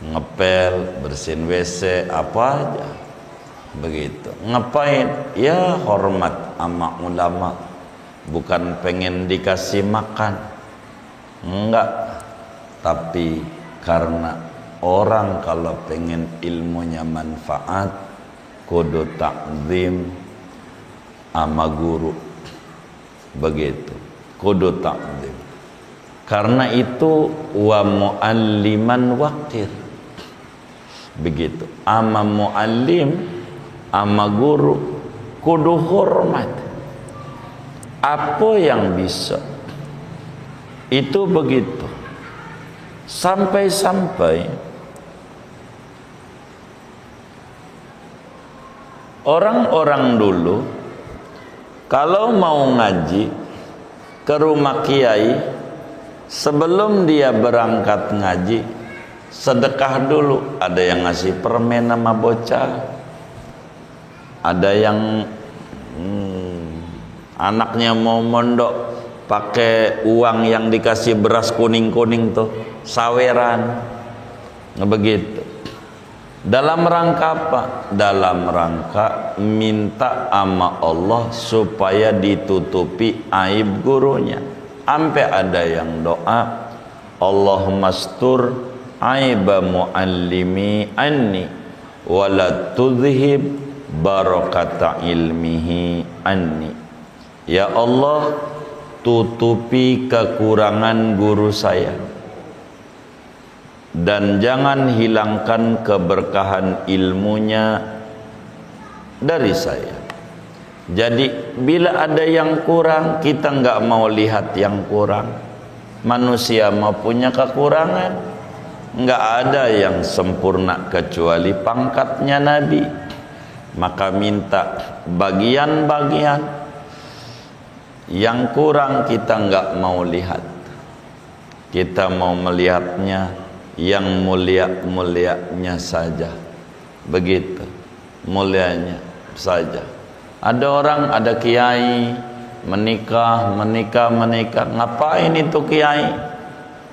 ngepel, bersihin WC, apa aja begitu. Ngapain? Ya hormat sama ulama, bukan pengen dikasih makan, enggak, tapi karena orang kalau pengen ilmunya manfaat kudu takzim ama guru begitu, kudu takzim. Karena itu wa mualliman waqir begitu. Ama muallim ama guru kudu hormat. Apa yang bisa itu begitu. Sampai-sampai Orang-orang dulu kalau mau ngaji ke rumah kiai, sebelum dia berangkat ngaji, sedekah dulu. Ada yang ngasih permen sama bocah, ada yang anaknya mau mondok pakai uang yang dikasih beras kuning-kuning tuh, saweran. Begitu. Dalam rangka apa? Dalam rangka minta sama Allah supaya ditutupi aib gurunya. Sampai ada yang doa, Allahumma astur aiba muallimi anni wala tudhib barakata ilmihi anni. Ya Allah, tutupi kekurangan guru saya dan jangan hilangkan keberkahan ilmunya dari saya. Jadi bila ada yang kurang, kita nggak mau lihat yang kurang. Manusia mau punya kekurangan, nggak ada yang sempurna kecuali pangkatnya Nabi. Maka minta bagian-bagian yang kurang kita nggak mau lihat. Kita mau melihatnya yang mulia-mulianya saja. Begitu mulianya saja. Ada orang, ada kiai menikah, ngapain itu kiai?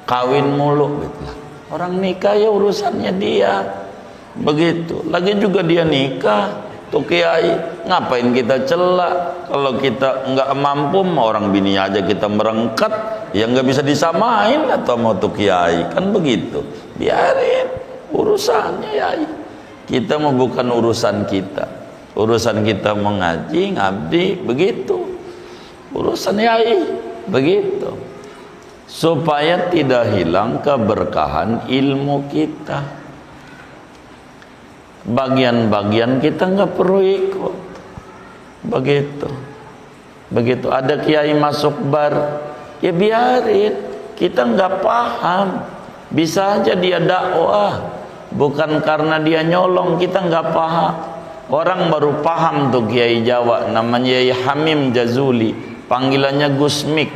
Kawin mulu gitu. Orang nikah ya urusannya dia. Begitu. Lagi juga dia nikah, tuh kiai, ngapain kita celak? Kalau kita nggak mampu, orang bini aja kita merengket, ya nggak bisa disamain atau mau tuh kiai, kan begitu. Biarin urusannya ya. Kita mau bukan urusan kita. Urusan kita mengaji, ngabdi, begitu. Urusan yai, begitu. Supaya tidak hilang keberkahan ilmu kita. Bagian-bagian kita nggak perlu ikut. Begitu. Begitu. Ada kiai masuk bar, ya biarin. Kita nggak paham. Bisa aja dia dakwah. Bukan karena dia nyolong, kita nggak paham. Orang baru paham tuh kiai Jawa, namanya Yai Hamim Jazuli, panggilannya Gusmik,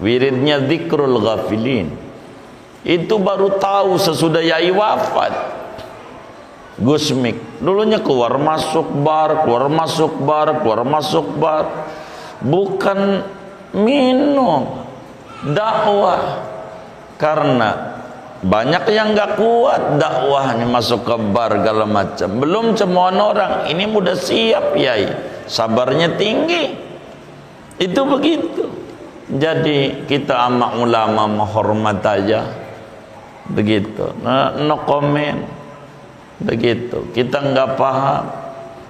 wiridnya Dzikrul Ghafilin. Itu baru tahu sesudah Yai wafat. Gusmik dulunya keluar masuk bar, bukan minum, dakwah. Karena banyak yang nggak kuat dakwahnya, masuk ke bar segala macam. Belum cemoan orang, ini udah siap yai, sabarnya tinggi. Itu begitu. Jadi kita sama ulama menghormat aja. Begitu. No comment. Begitu. Kita nggak paham.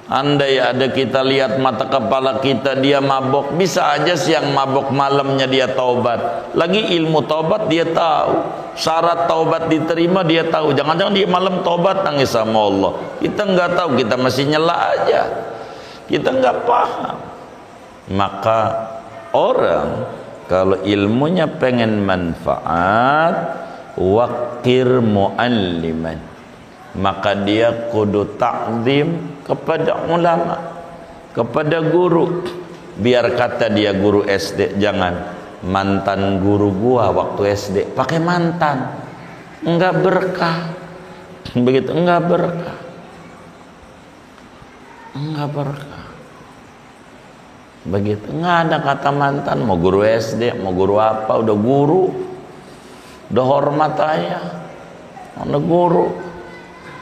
Andai ada kita lihat mata kepala kita dia mabok, bisa aja siang mabok malamnya dia taubat. Lagi ilmu taubat dia tahu, syarat taubat diterima dia tahu. Jangan-jangan dia malam taubat nangis sama Allah. Kita nggak tahu, kita masih nyela aja. Kita nggak paham. Maka orang kalau ilmunya pengen manfaat, waqir mu'alliman, maka dia kudu takzim kepada ulama, kepada guru. Biar kata dia guru SD, jangan mantan guru gua waktu SD, pakai mantan, enggak berkah. Begitu, enggak berkah, enggak berkah. Begitu, enggak ada kata mantan. Mau guru SD, mau guru apa, udah guru, udah hormat aja, udah guru.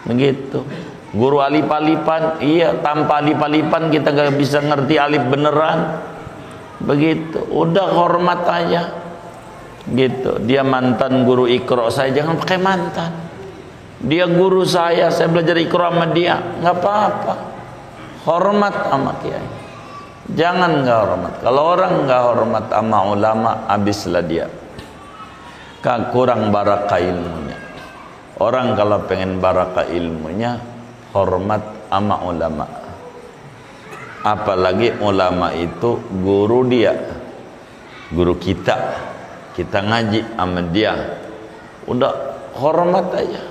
Begitu. Guru alif-alifan, iya, tanpa alif-alifan kita gak bisa ngerti alif beneran. Begitu, udah hormat aja. Gitu. Dia mantan guru Iqra, saya jangan pakai mantan. Dia guru saya belajar Iqra sama dia, nggak apa-apa. Hormat sama kiai. Jangan nggak hormat. Kalau orang nggak hormat sama ulama, habislah dia. Kurang barakah ilmunya. Orang kalau pengen barakah ilmunya, hormat sama ulama. Apalagi ulama itu guru dia, guru kita. Kita ngaji sama dia, udah hormat aja.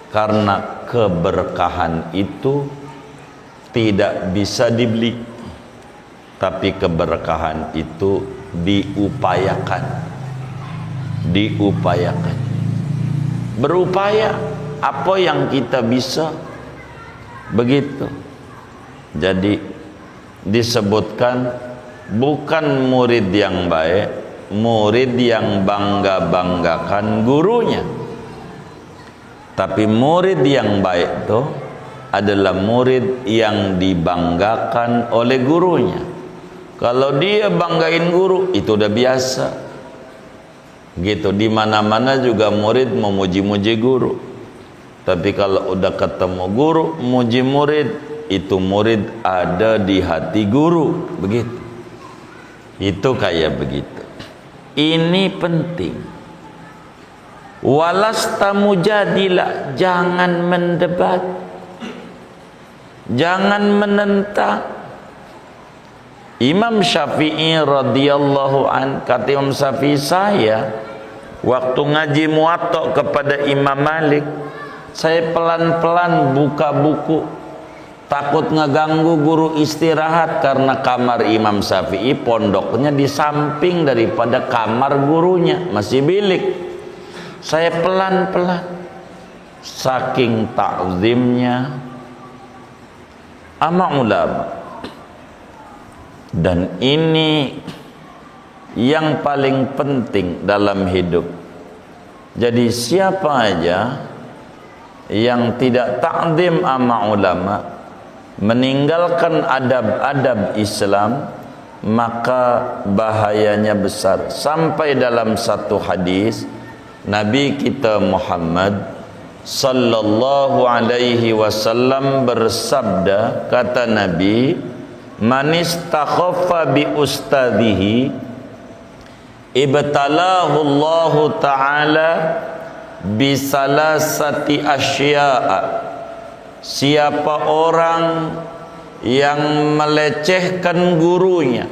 Karena keberkahan itu tidak bisa dibeli, tapi keberkahan itu diupayakan. Berupaya apa yang kita bisa, begitu. Jadi disebutkan bukan murid yang baik, murid yang bangga-banggakan gurunya. Tapi murid yang baik itu adalah murid yang dibanggakan oleh gurunya. Kalau dia banggain guru, itu udah biasa. Gitu, di mana-mana juga murid memuji-muji guru. Tapi kalau udah ketemu guru, muji murid, itu murid ada di hati guru, begitu. Itu kayak begitu. Ini penting. Walasta mujadilah, jangan mendebat, jangan menentang. Imam Syafi'i radhiyallahu an, kata Imam Syafi'i, saya waktu ngaji Muwatta kepada Imam Malik, saya pelan-pelan buka buku, takut ngeganggu guru istirahat, karena kamar Imam Syafi'i pondoknya di samping daripada kamar gurunya, masih bilik. Saya pelan-pelan, saking ta'zimnya ama ulama. Dan ini yang paling penting dalam hidup. Jadi siapa aja yang tidak ta'zim ama ulama, meninggalkan adab-adab Islam, maka bahayanya besar. Sampai dalam satu hadis Nabi kita Muhammad sallallahu alaihi wasallam bersabda, kata Nabi, man istakhaffa bi ustadhihi ibtalahu Allah taala bi salasati asya'a. Siapa orang yang melecehkan gurunya,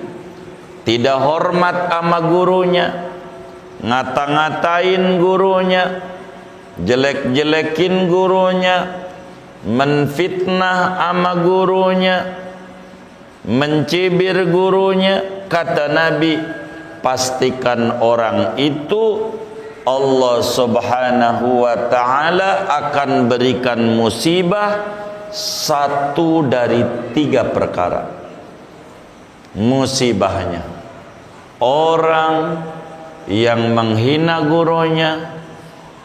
tidak hormat sama gurunya, ngata-ngatain gurunya, jelek-jelekin gurunya, menfitnah ama gurunya, mencibir gurunya, kata Nabi, pastikan orang itu Allah subhanahu wa ta'ala akan berikan musibah satu dari 3 perkara. Musibahnya, orang yang menghina gurunya,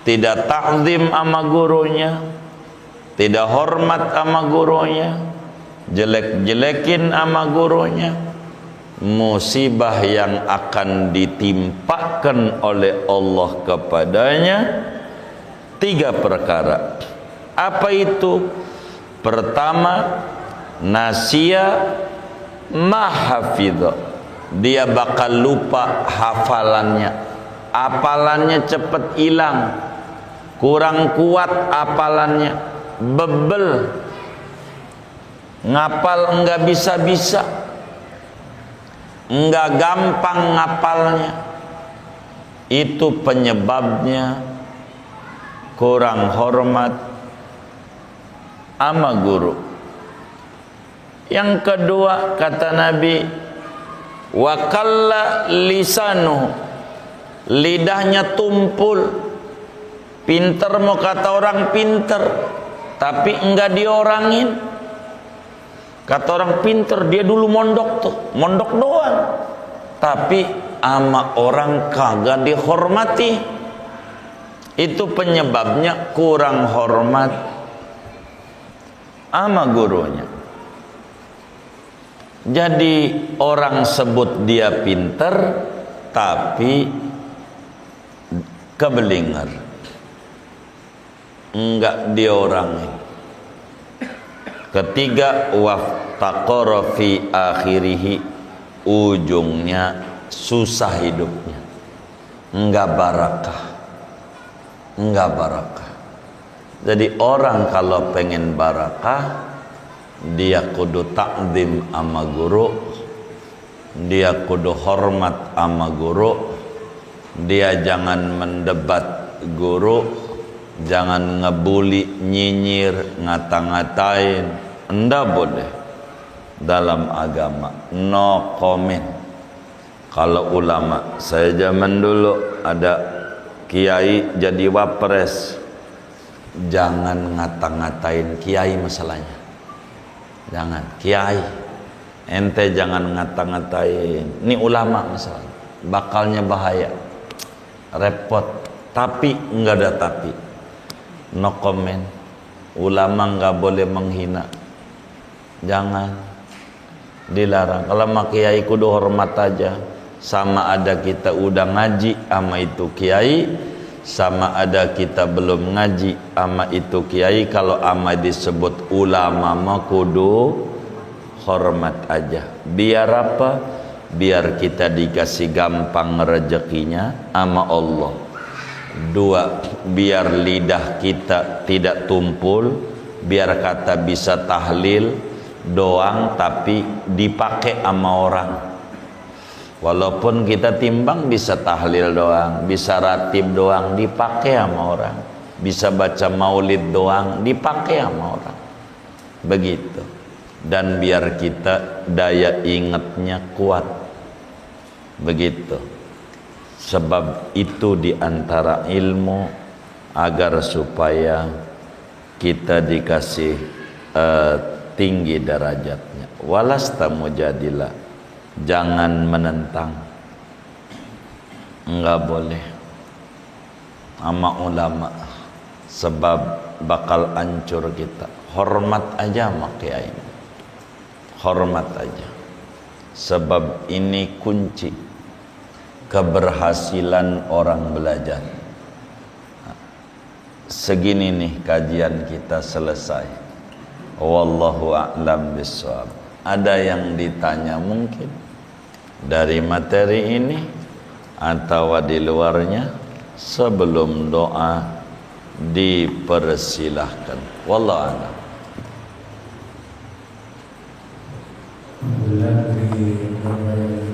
tidak ta'zim sama gurunya, tidak hormat sama gurunya, jelek-jelekin sama gurunya, musibah yang akan ditimpakan oleh Allah kepadanya 3 perkara. Apa itu? Pertama, nasya mahafidha, dia bakal lupa hafalannya, hafalannya cepet hilang, kurang kuat hafalannya, bebel, ngapal enggak bisa-bisa, enggak gampang ngapalnya. Itu penyebabnya kurang hormat sama guru. Yang kedua, kata Nabi, wa kalla lisanu, lidahnya tumpul. Pinter, mau kata orang pinter, tapi enggak diorangin. Kata orang pinter, dia dulu mondok tuh, mondok doang, tapi ama orang kagak dihormati. Itu penyebabnya kurang hormat ama gurunya. Jadi orang sebut dia pinter, tapi kebelingar, enggak diorangin. Ketiga, waftaqara fi akhirih, ujungnya susah hidupnya, enggak barakah, enggak barakah. Jadi orang kalau pengen barakah, dia kudu takdim ama guru, dia kudu hormat ama guru, dia jangan mendebat guru, jangan ngebuli, nyinyir, ngata-ngatain, enggak boleh. dalam agama, no comment. Kalau ulama, saya zaman dulu ada kiai jadi wapres, jangan ngata-ngatain kiai masalahnya. Jangan, kiai ente jangan ngata-ngatain, ini ulama masalahnya, bakalnya bahaya, repot. Tapi enggak ada tapi, no comment. Ulama enggak boleh menghina, jangan, dilarang. Kalau mak kiai kudu hormat aja, sama ada kita udah ngaji sama itu kiai, sama ada kita belum ngaji sama itu kiai. Kalau ama disebut ulama mah kudu hormat aja. Biar apa? Biar kita dikasih gampang rezekinya sama Allah. Dua, biar lidah kita tidak tumpul, biar kata bisa tahlil doang tapi dipakai sama orang. Walaupun kita timbang bisa tahlil doang, bisa ratib doang, dipakai sama orang. Bisa baca maulid doang, dipakai sama orang. Begitu. Dan biar kita daya ingatnya kuat. Begitu. Sebab itu diantara ilmu agar supaya kita dikasih tinggi derajatnya. Walasta mujadilah, jangan menentang, enggak boleh sama ulama, sebab bakal hancur kita. Hormat aja sama kiai, hormat aja, sebab ini kunci keberhasilan orang belajar. Segini nih kajian kita selesai. Wallahu a'lam bishawab. Ada yang ditanya mungkin dari materi ini atau di luarnya, sebelum doa dipersilahkan. Wallahu a'lam.
Alhamdulillah.